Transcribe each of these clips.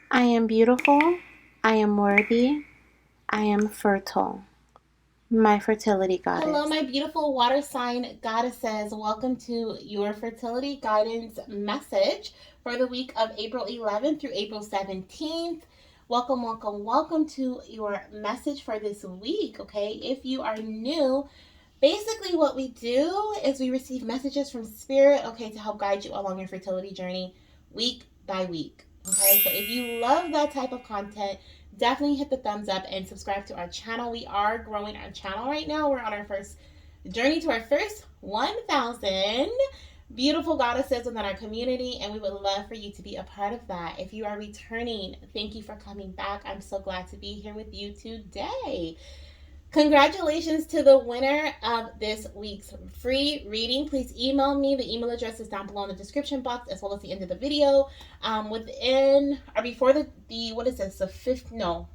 I am beautiful. I am worthy. I am fertile. My fertility Hello, goddess. my beautiful water sign goddesses. Welcome to your fertility guidance message for the week of April 11th through April 17th. Welcome, welcome, welcome to your message for this week. Okay, if you are new, basically what we do is we receive messages from spirit, okay, to help guide you along your fertility journey week by week. Okay, so if you love that type of content, definitely hit the thumbs up and subscribe to our channel. We are growing our channel right now. We're on our first journey to our first 1,000 beautiful goddesses within our community, and we would love for you to be a part of that. If you are returning, thank you for coming back. I'm so glad to be here with you today. Congratulations to the winner of this week's free reading. Please email me. The email address is down below in the description box as well as the end of the video. Within or before the what is this? The fifth? No,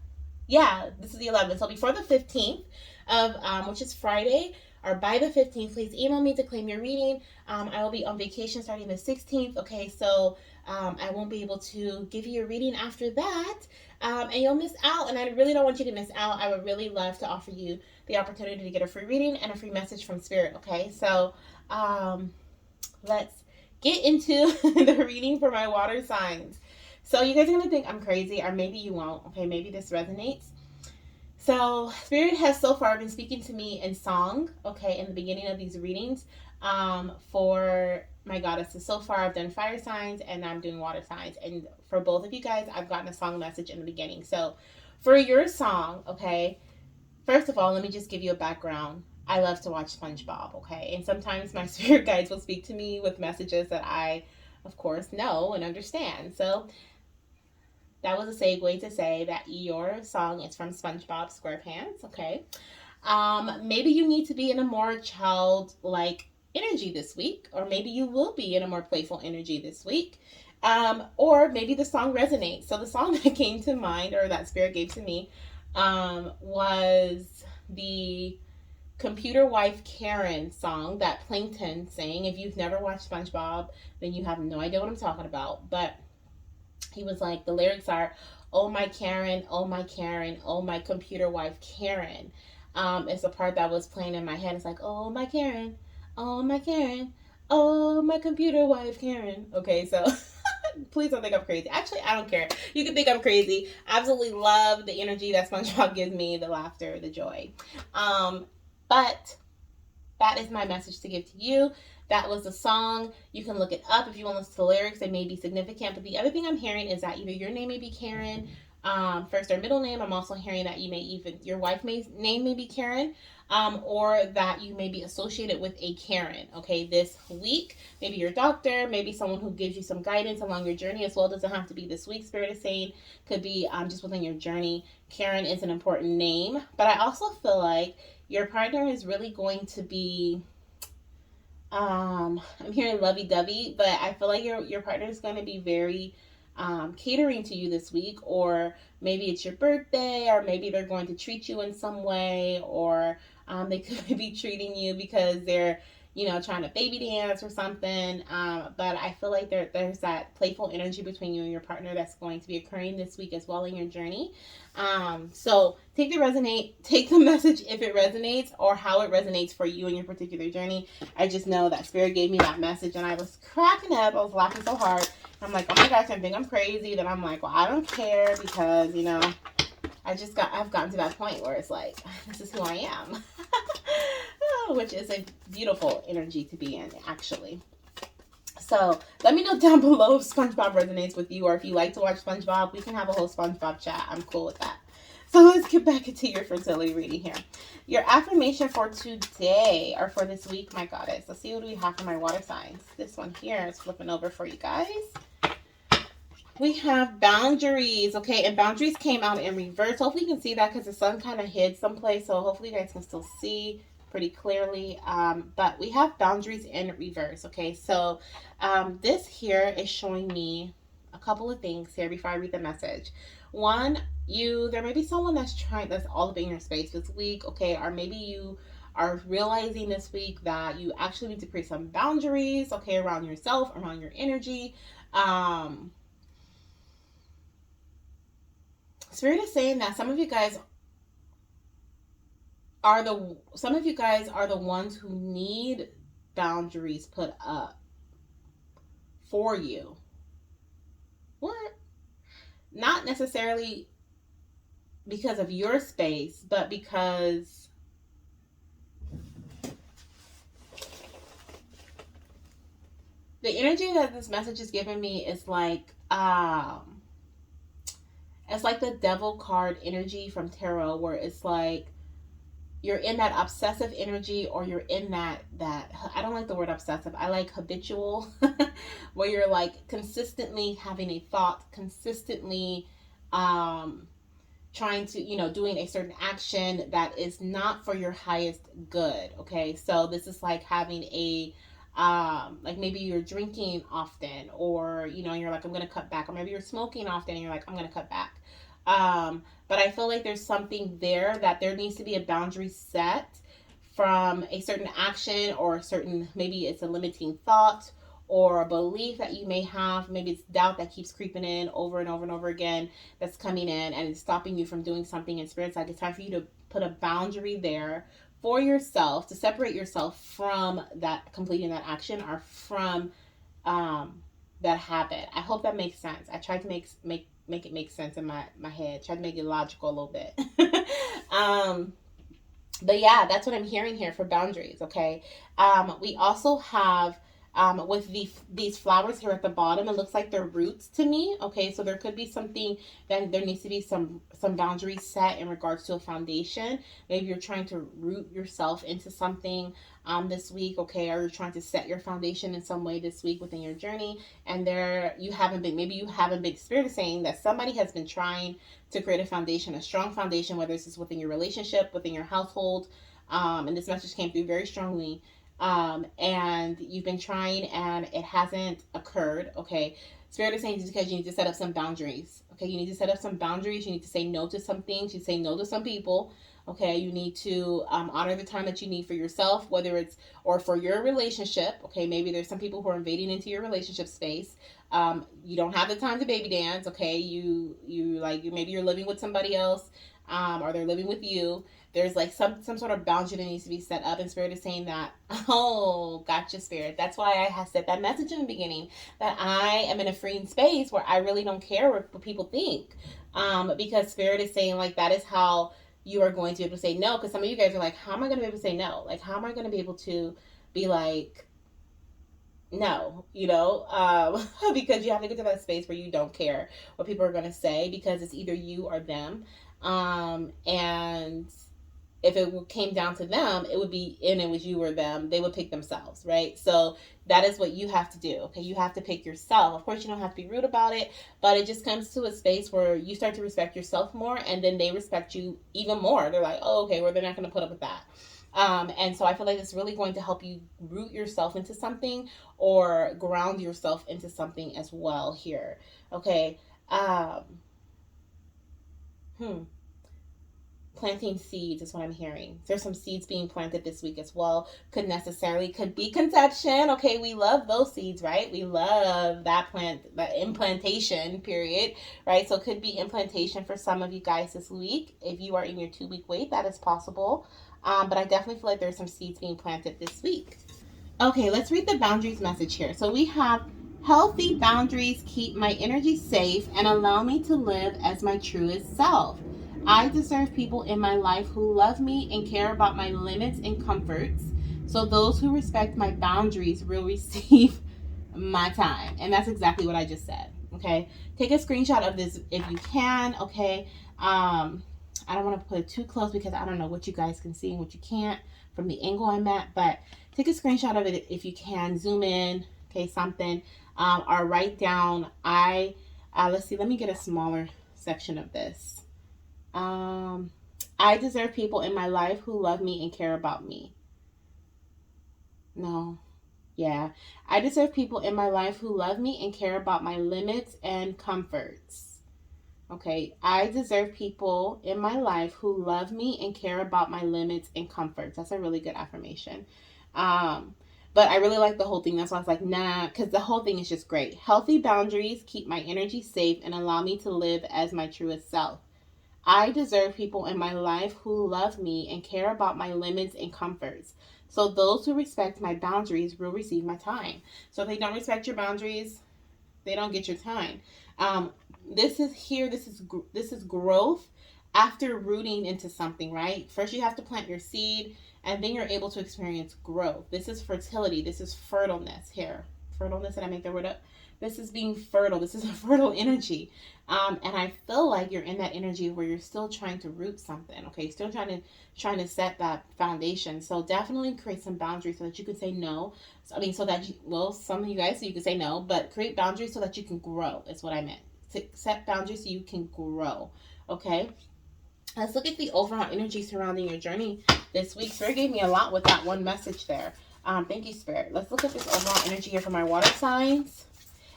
yeah, this is the 11th. So before the 15th of which is Friday, or by the 15th, please email me to claim your reading. I will be on vacation starting the 16th. Okay, so I won't be able to give you a reading after that, and you'll miss out. And I really don't want you to miss out. I would really love to offer you the opportunity to get a free reading and a free message from Spirit. Okay, so let's get into the reading for my water signs. So you guys are gonna think I'm crazy, or maybe you won't. Okay, maybe this resonates. So Spirit has so far been speaking to me in song. Okay, in the beginning of these readings, for my goddesses. So far, I've done fire signs and I'm doing water signs. And for both of you guys, I've gotten a song message in the beginning. So for your song, okay, first of all, let me just give you a background. I love to watch SpongeBob, okay? And sometimes my spirit guides will speak to me with messages that I, of course, know and understand. So that was a segue to say that your song is from SpongeBob SquarePants, okay? Maybe you need to be in a more childlike energy this week, or maybe you will be in a more playful energy this week. Or maybe the song resonates. So the song that came to mind, or that spirit gave to me, was the Computer Wife Karen song that Plankton sang. If you've never watched SpongeBob, then you have no idea what I'm talking about. But he was like, the lyrics are, "Oh my Karen, oh my Karen, oh my computer wife Karen." It's the part that was playing in my head. It's like, "Oh my Karen, oh my Karen, oh my computer wife Karen." Okay, so please don't think I'm crazy. Actually, I don't care. You can think I'm crazy. I absolutely love the energy that SpongeBob gives me, the laughter, the joy. But that is my message to give to you. That was the song. You can look it up if you want to listen to the lyrics. They may be significant. But the other thing I'm hearing is that either your name may be Karen, first or middle name. I'm also hearing that you may even, your wife name may be Karen, or that you may be associated with a Karen. Okay, this week, maybe your doctor, maybe someone who gives you some guidance along your journey as well. It doesn't have to be this week, Spirit is saying. Could be just within your journey. Karen is an important name. But I also feel like your partner is really going to be I'm hearing lovey dovey, but I feel like your partner is going to be very catering to you this week, or maybe it's your birthday, or maybe they're going to treat you in some way, or they could be treating you because they're, trying to baby dance or something. But I feel like there's that playful energy between you and your partner that's going to be occurring this week as well in your journey. So take the message if it resonates, or how it resonates for you in your particular journey. I just know that Spirit gave me that message and I was cracking up. I was laughing so hard. I'm like, oh my gosh, I think I'm crazy. Then I'm like, well, I don't care because, I've gotten to that point where it's like, this is who I am. Which is a beautiful energy to be in, actually. So let me know down below if SpongeBob resonates with you, or if you like to watch SpongeBob. We can have a whole SpongeBob chat. I'm cool with that. So let's get back into your fertility reading here. Your affirmation for today, or for this week, my goddess. Let's see what we have for my water signs. This one here is flipping over for you guys. We have boundaries, okay, and boundaries came out in reverse. Hopefully you can see that because the sun kind of hid someplace, so hopefully you guys can still see pretty clearly. But we have boundaries in reverse, okay. So this here is showing me a couple of things here before I read the message. One, there may be someone that's all up in your space this week, okay, or maybe you are realizing this week that you actually need to create some boundaries, okay, around yourself, around your energy. um Spirit is saying that some of you guys are the ones who need boundaries put up for you. What? Not necessarily because of your space, but because the energy that this message is giving me is like it's like the devil card energy from tarot, where it's like you're in that obsessive energy, or you're in that I don't like the word obsessive, I like habitual, where you're like consistently having a thought, consistently um trying to, doing a certain action that is not for your highest good. Okay, so this is like having a like maybe you're drinking often, or you're like, I'm gonna cut back, or maybe you're smoking often and you're like, I'm gonna cut back. But I feel like there's something there that there needs to be a boundary set from a certain action, or a certain, maybe it's a limiting thought or a belief that you may have. Maybe it's doubt that keeps creeping in over and over and over again, that's coming in and it's stopping you from doing something. In Spirit's like, it's time for you to put a boundary there for yourself, to separate yourself from that, completing that action, or from that habit. I hope that makes sense. I tried to make it make sense in my head. Try to make it logical a little bit. um, but yeah, that's what I'm hearing here for boundaries. Okay. We also have with these flowers here at the bottom, it looks like they're roots to me. Okay, so there could be something, then there needs to be some boundaries set in regards to a foundation. Maybe you're trying to root yourself into something this week. Okay, or you're trying to set your foundation in some way this week within your journey, and there you haven't been. Maybe you haven't been. Spirit is saying that somebody has been trying to create a foundation, a strong foundation, whether this is within your relationship, within your household. And this message came through very strongly, and you've been trying and it hasn't occurred. Okay, Spirit is saying it's because you need to set up some boundaries. Okay, you need to set up some boundaries. You need to say no to some things. You say no to some people. Okay, you need to honor the time that you need for yourself, whether it's or for your relationship. Okay, maybe there's some people who are invading into your relationship space. You don't have the time to baby dance. Okay, you like maybe you're living with somebody else, or they're living with you. There's like some sort of boundary that needs to be set up, and Spirit is saying that, oh, gotcha, Spirit. That's why I have said that message in the beginning, that I am in a freeing space where I really don't care what people think, because Spirit is saying like that is how you are going to be able to say no. Because some of you guys are like, how am I going to be able to say no? Like, how am I going to be able to be like, no, because you have to get to that space where you don't care what people are going to say, because it's either you or them. And if it came down to them, it would be, and it was you or them, they would pick themselves, right? So that is what you have to do. Okay, you have to pick yourself. Of course, you don't have to be rude about it, but it just comes to a space where you start to respect yourself more, and then they respect you even more. They're like, oh, okay, well, they're not going to put up with that. And so I feel like it's really going to help you root yourself into something, or ground yourself into something as well here. Okay. Um, hmm planting seeds is what I'm hearing. There's some seeds being planted this week as well. Could be conception. Okay, we love those seeds, right? We love that implantation period, right? So it could be implantation for some of you guys this week. If you are in your 2 week wait, that is possible. But I definitely feel like there's some seeds being planted this week. Okay, let's read the boundaries message here. So we have healthy boundaries keep my energy safe and allow me to live as my truest self. I deserve people in my life who love me and care about my limits and comforts. So those who respect my boundaries will receive my time. And that's exactly what I just said. Okay. Take a screenshot of this if you can. Okay. I don't want to put it too close because I don't know what you guys can see and what you can't from the angle I'm at, but take a screenshot of it if you can. Zoom in, okay, something, or write down. Let's see. Let me get a smaller section of this. I deserve people in my life who love me and care about me. No, yeah. I deserve people in my life who love me and care about my limits and comforts. Okay, I deserve people in my life who love me and care about my limits and comforts. That's a really good affirmation. Um, but I really like the whole thing. That's why I was like, nah, because the whole thing is just great. Healthy boundaries keep my energy safe and allow me to live as my truest self. I deserve people in my life who love me and care about my limits and comforts. So those who respect my boundaries will receive my time. So if they don't respect your boundaries, they don't get your time. Um, this is here. This is growth after rooting into something, right? First, you have to plant your seed, and then you're able to experience growth. This is fertility. This is fertileness here. Fertileness. Did I make that word up? This is being fertile. This is a fertile energy. And I feel like you're in that energy where you're still trying to root something. Okay, still trying to set that foundation. So definitely create some boundaries so that you can say no. So, I mean, so that you, well, some of you guys, so you can say no, but create boundaries so that you can grow. Is what I meant. Set boundaries so you can grow. Okay. Let's look at the overall energy surrounding your journey this week. Spirit gave me a lot with that one message there. Thank you, Spirit. Let's look at this overall energy here for my water signs.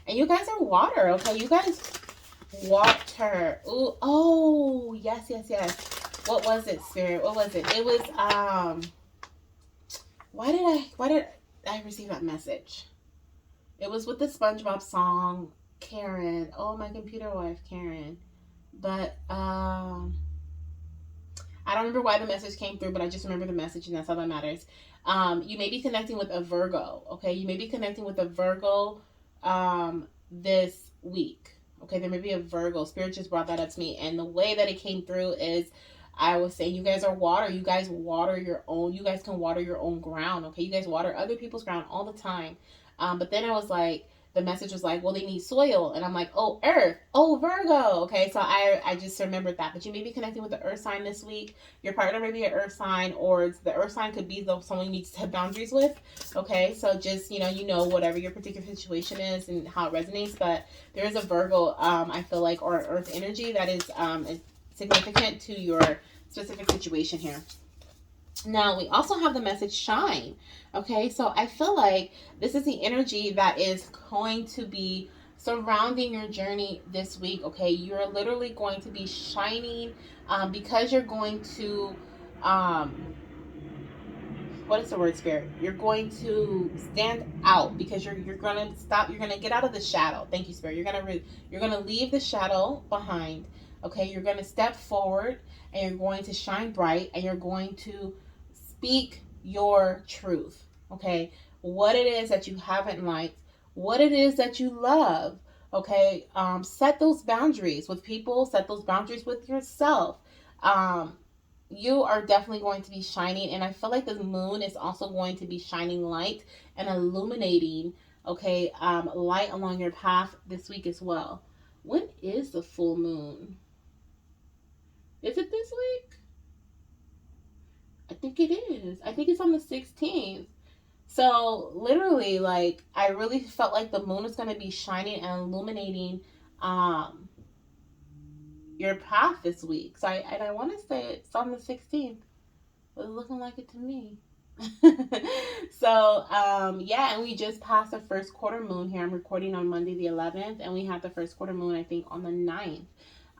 And you guys are water, okay? You guys water. Ooh, oh, yes, yes, yes. What was it, Spirit? What was it? It was why did I receive that message? It was with the SpongeBob song, Karen. Oh, my computer wife, Karen. But I don't remember why the message came through, but I just remember the message, and that's all that matters. You may be connecting with a Virgo, okay? You may be connecting with a Virgo this week, okay? There may be a Virgo. Spirit just brought that up to me, and the way that it came through is I was saying you guys are water. You guys water your own. You guys can water your own ground, okay? You guys water other people's ground all the time. But then I was like, the message was like, well, they need soil. And I'm like, oh, earth. Oh, Virgo. Okay, so I just remembered that. But you may be connecting with the earth sign this week. Your partner may be an earth sign, or the earth sign could be someone you need to have boundaries with. Okay, so just, whatever your particular situation is and how it resonates. But there is a Virgo, I feel like, or earth energy that is significant to your specific situation here. Now, we also have the message shine. Okay, so I feel like this is the energy that is going to be surrounding your journey this week. Okay, you're literally going to be shining because you're going to, what is the word, Spirit? You're going to stand out because you're going to stop. You're going to get out of the shadow. Thank you, Spirit. You're going to leave the shadow behind. Okay, you're going to step forward and you're going to shine bright and you're going to speak your truth. Okay, what it is that you haven't liked, what it is that you love. Okay, set those boundaries with people, set those boundaries with yourself. You are definitely going to be shining, and I feel like the moon is also going to be shining light and illuminating, okay, light along your path this week as well. When is the full moon? Is it this week? I think it is. I think it's on the 16th. So literally, like, I really felt like the moon is going to be shining and illuminating um your path this week. So I want to say it's on the 16th. It's looking like it to me. So yeah, and we just passed the first quarter moon here. I'm recording on Monday the 11th, and we had the first quarter moon, I think, on the 9th.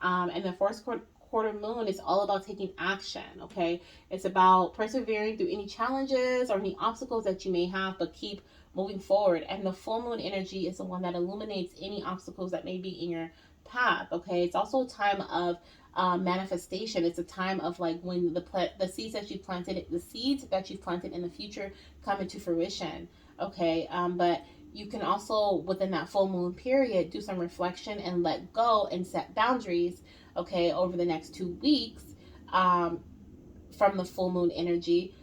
And the first quarter moon is all about taking action. Okay, it's about persevering through any challenges or any obstacles that you may have, but keep moving forward. And the full moon energy is the one that illuminates any obstacles that may be in your path. Okay, it's also a time of manifestation. It's a time of like when the seeds that you planted, the seeds that you've planted in the future come into fruition. Okay, but you can also within that full moon period do some reflection and let go and set boundaries. Okay, over the next 2 weeks, from the full moon energy.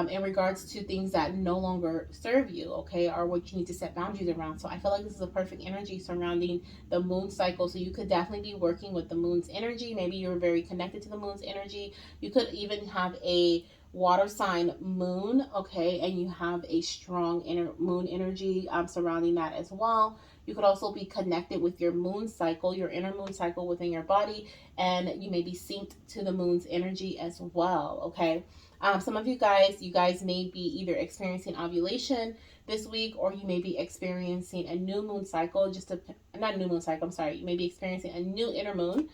In regards to things that no longer serve you, okay, or what you need to set boundaries around. So I feel like this is a perfect energy surrounding the moon cycle. So you could definitely be working with the moon's energy. Maybe you're very connected to the moon's energy. You could even have a water sign moon, okay, and you have a strong inner moon energy surrounding that as well. You could also be connected with your moon cycle, your inner moon cycle within your body, and you may be synced to the moon's energy as well, okay? Some of you guys may be either experiencing ovulation this week, or you may be experiencing a new moon cycle. Not a new moon cycle. I'm sorry. You may be experiencing a new inner moon,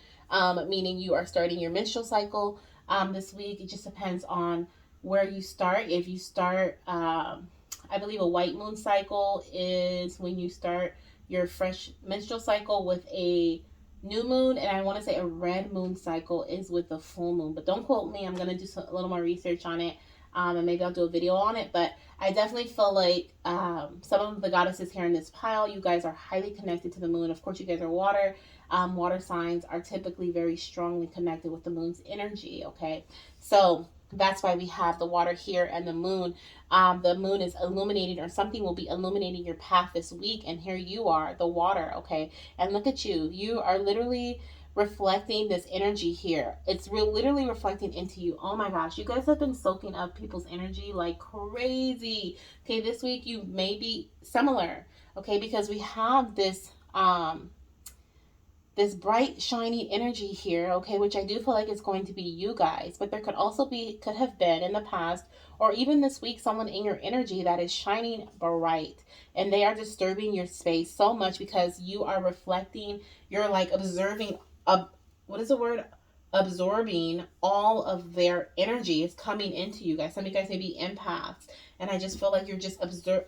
meaning you are starting your menstrual cycle this week. It just depends on where you start. If you start, I believe a white moon cycle is when you start your fresh menstrual cycle with a new moon, and I want to say a red moon cycle is with the full moon. But don't quote me. I'm going to do a little more research on it. And maybe I'll do a video on it. But I definitely feel like some of the goddesses here in this pile, you guys are highly connected to the moon. Of course, you guys are water. Water signs are typically very strongly connected with the moon's energy, okay? So that's why we have the water here and the moon. The moon is illuminating, or something will be illuminating your path this week. And here you are, the water, okay? And look at you. You are literally reflecting this energy here. It's literally reflecting into you. Oh my gosh, you guys have been soaking up people's energy like crazy. Okay, this week you may be similar, okay, because we have this bright, shiny energy here, okay, which I do feel like it's going to be you guys, but there could have been in the past, or even this week, someone in your energy that is shining bright, and they are disturbing your space so much because you are reflecting, you're like observing, what is the word? Absorbing all of their energy is coming into you guys. Some of you guys may be empaths, and I just feel like you're just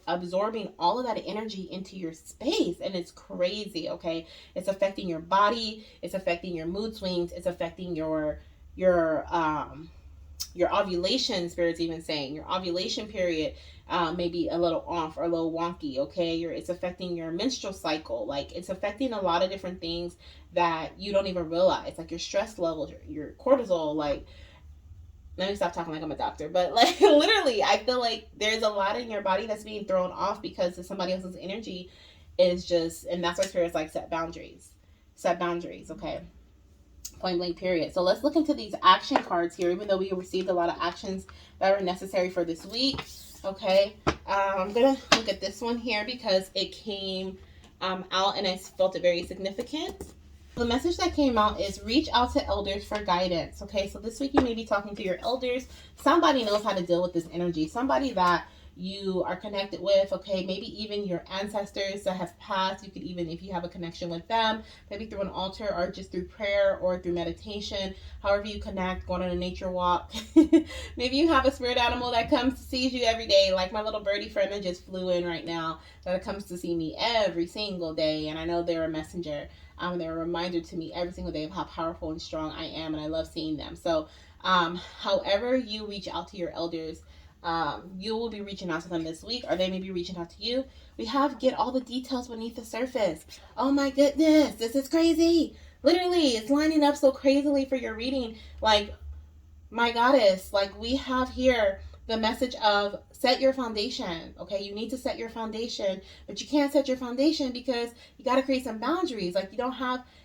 absorbing all of that energy into your space, and it's crazy, okay? It's affecting your body, it's affecting your mood swings, it's affecting your ovulation. Spirit's even saying your ovulation period may be a little off or a little wonky, okay? It's affecting your menstrual cycle. Like, it's affecting a lot of different things that you don't even realize, like your stress levels, your cortisol. Like, let me stop talking like I'm a doctor, but like literally, I feel like there's a lot in your body that's being thrown off because somebody else's energy is just, and that's why Spirit's like set boundaries, okay? Point blank period. So let's look into these action cards here, even though we received a lot of actions that are necessary for this week, okay? I'm gonna look at this one here because it came out and I felt it very significant. The message that came out is reach out to elders for guidance, okay? So this week you may be talking to your elders. Somebody knows how to deal with this energy, somebody that you are connected with, okay? Maybe even your ancestors that have passed. You could even, if you have a connection with them, maybe through an altar or just through prayer or through meditation, however you connect, going on a nature walk. Maybe you have a spirit animal that comes to see you every day, like my little birdie friend that just flew in right now, that comes to see me every single day, and I know they're a messenger. They're a reminder to me every single day of how powerful and strong I am, and I love seeing them. So however you reach out to your elders, you will be reaching out to them this week, or they may be reaching out to you. We have get all the details beneath the surface. Oh my goodness, this is crazy. Literally, it's lining up so crazily for your reading. Like, my goddess, like, we have here the message of set your foundation, okay? You need to set your foundation, but you can't set your foundation because you got to create some boundaries. Like, you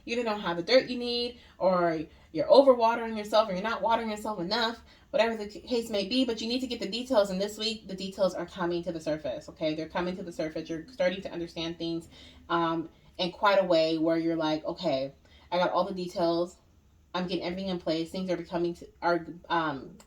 either don't have the dirt you need, or you're overwatering yourself, or you're not watering yourself enough, whatever the case may be, but you need to get the details. And this week, the details are coming to the surface, okay? They're coming to the surface. You're starting to understand things in quite a way where you're like, okay, I got all the details. I'm getting everything in place. Things are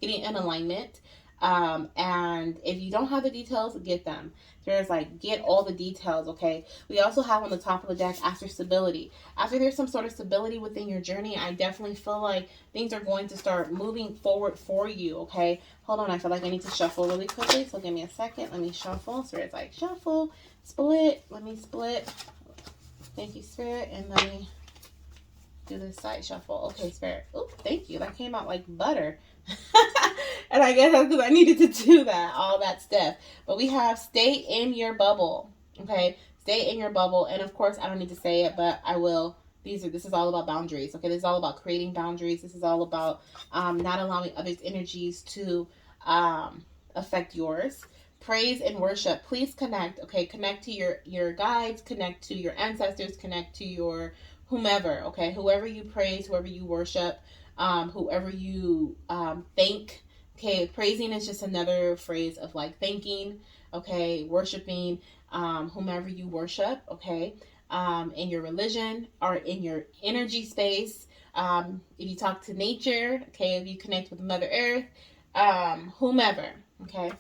getting in alignment. And if you don't have the details, get them. There's like, get all the details, okay? We also have on the top of the deck, after stability. After there's some sort of stability within your journey, I definitely feel like things are going to start moving forward for you, okay? Hold on, I feel like I need to shuffle really quickly, so give me a second. Let me shuffle. Spirit's like, shuffle, split. Let me split. Thank you, Spirit. And let me do this side shuffle. Okay, Spirit. Oh, thank you. That came out like butter. And I guess that's because I needed to do that, all that stuff. But we have stay in your bubble. Okay, stay in your bubble. And of course, I don't need to say it, but I will. This is all about boundaries. Okay, this is all about creating boundaries. This is all about not allowing others' energies to affect yours. Praise and worship. Please connect. Okay, connect to your guides. Connect to your ancestors. Connect to your whomever. Okay, whoever you praise, whoever you worship, whoever you thank. Okay, praising is just another phrase of like thanking, okay, worshiping, whomever you worship, okay, in your religion or in your energy space. If you talk to nature, okay, if you connect with Mother Earth, whomever, okay,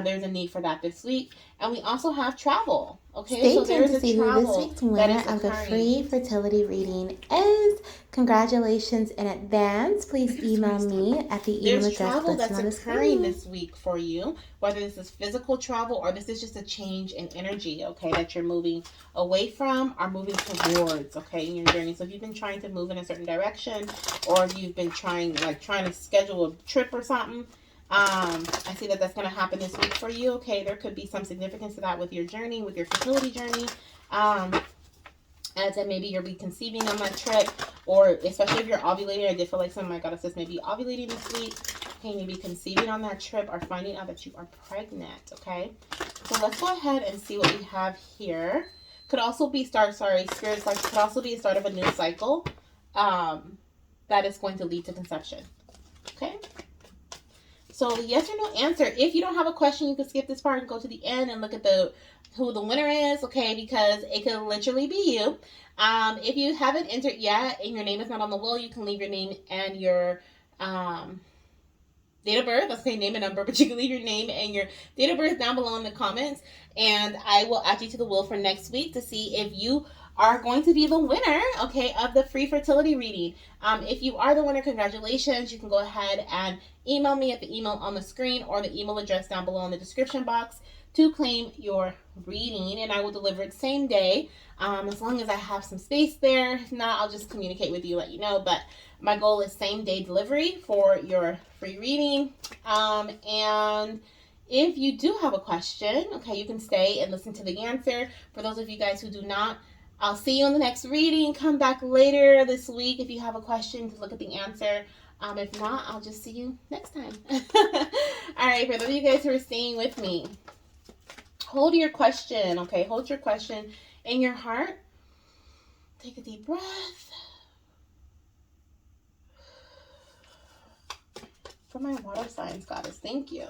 there's a need for that this week. And we also have travel, Okay, Stay so there tuned is to a see who this travel week's that winner is of the occurring. free fertility reading is. Congratulations in advance. Please email me at the email There's address travel listed that's on the occurring screen. this week for you, whether this is physical travel or this is just a change in energy, okay, that you're moving away from or moving towards, okay, in your journey. So if you've been trying to move in a certain direction, or if you've been trying to schedule a trip or something, I see that that's going to happen this week for you, okay. There could be some significance to that with your journey, with your fertility journey. As in maybe you'll be conceiving on that trip, or especially if you're ovulating. I did feel like some of my goddesses may be ovulating this week. Okay, maybe conceiving on that trip or finding out that you are pregnant. Okay, so let's go ahead and see what we have here. Could also be spirits, like, could also be a start of a new cycle that is going to lead to conception. Okay, so yes or no answer. If you don't have a question, you can skip this part and go to the end and look at who the winner is, okay, because it could literally be you. If you haven't entered yet and your name is not on the wheel, you can leave your name and your date of birth. Let's say name and number, but you can leave your name and your date of birth down below in the comments, and I will add you to the wheel for next week to see if you are going to be the winner, okay, of the free fertility reading. If you are the winner, congratulations. You can go ahead and email me at the email on the screen or the email address down below in the description box to claim your reading, and I will deliver it same day, as long as I have some space there. If not, I'll just communicate with you, let you know. But my goal is same day delivery for your free reading. And if you do have a question, okay, you can stay and listen to the answer. For those of you guys who do not, I'll see you in the next reading. Come back later this week if you have a question to look at the answer. If not, I'll just see you next time. All right, for those of you guys who are staying with me, hold your question, okay? Hold your question in your heart. Take a deep breath. For my water signs goddess, thank you.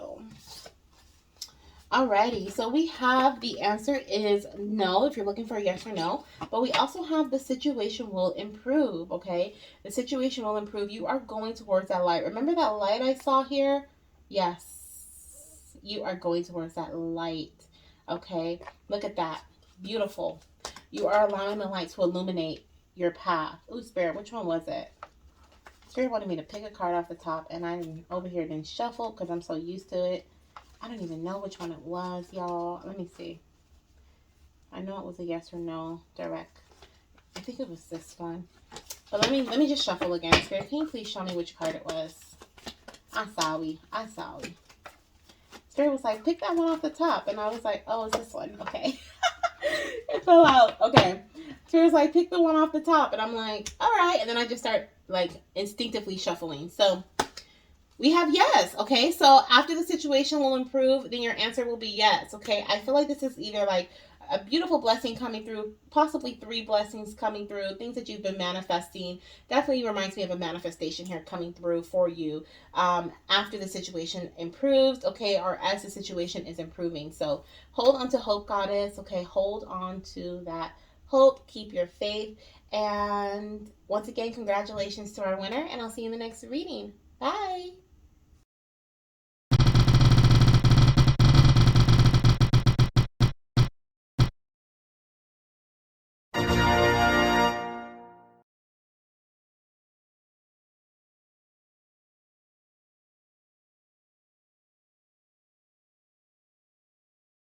Alrighty, so we have the answer is no, if you're looking for a yes or no, but we also have the situation will improve, okay? The situation will improve. You are going towards that light. Remember that light I saw here? Yes, you are going towards that light, okay? Look at that. Beautiful. You are allowing the light to illuminate your path. Ooh, Spirit, which one was it? Spirit wanted me to pick a card off the top, and I over here didn't shuffle because I'm so used to it. I don't even know which one it was, y'all. Let me see. I know it was a yes or no direct. I think it was this one. But let me just shuffle again. Spirit, can you please show me which card it was? I'm sorry. Spirit was like, pick that one off the top. And I was like, oh, it's this one. Okay. It fell out. Okay. Spirit was like, pick the one off the top. And I'm like, all right. And then I just start like instinctively shuffling. So we have yes, okay? So after the situation will improve, then your answer will be yes, okay? I feel like this is either like a beautiful blessing coming through, possibly 3 blessings coming through, things that you've been manifesting. Definitely reminds me of a manifestation here coming through for you after the situation improves, okay, or as the situation is improving. So hold on to hope, goddess, okay? Hold on to that hope. Keep your faith. And once again, congratulations to our winner, and I'll see you in the next reading. Bye.